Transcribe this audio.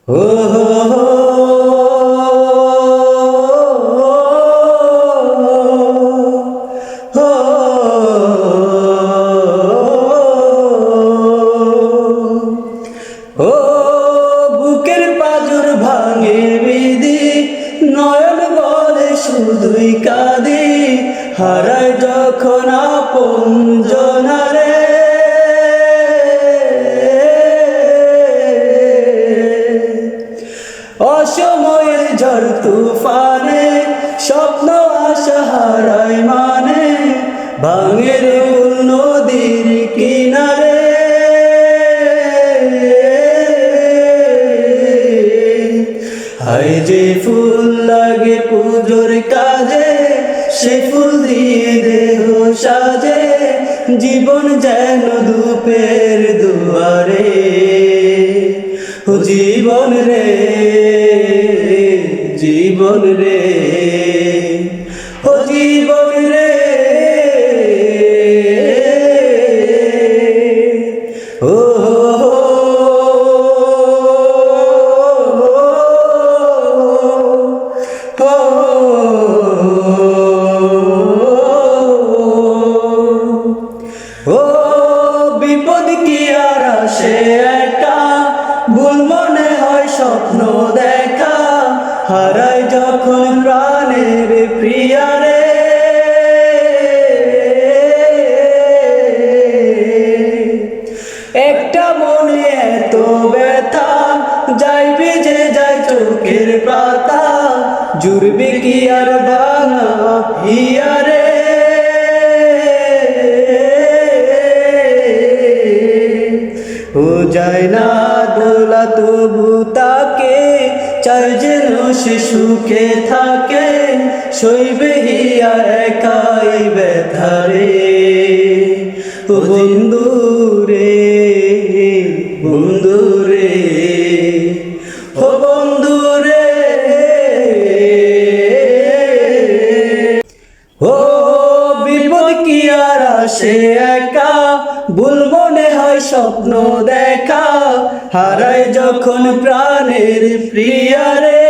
ও হো হো, হো, ও বুকের পাজর ভাঙে বিধি, নয়ন বলে শুধুই কাঁদি, হারায় যখন আপন জনারে। অসময়ের ঝড় তুফানে স্বপ্ন আশা হারায় মানে, ভাঙে রে কুল নদীর কিনারে। হায় যে ফুল লাগে পুজোর কাজে, সে ফুল দিয়ে দেহ সাজে, জীবন যেন ধূপের দুয়ারে। ও জীবন রে, জীবন রে, ও জীবন রে, ও ও বিপদ কি আর আসে একা, ভুল মনে হয় স্বপ্ন দেখা, হারাই যখন প্রাণের প্রিয়ারে। একটা মনে এত ব্যথা, যাইবে যে যায় চোখের পাতা, জুড়বে কি আর ভাঙা হিয়ারে। ও যায় না দোলা তবু তাকে, চাই যেন সে সুখে থাকে, সইবে হিয়া একাই ব্যথারে। ও বন্ধু রে, বন্ধু রে, ও বন্ধু রে, ও বিপদ কি আর আসে একা, ভুল মনে হয় স্বপ্ন দেখা, হারায় যখন প্রাণের প্রিয়ারে।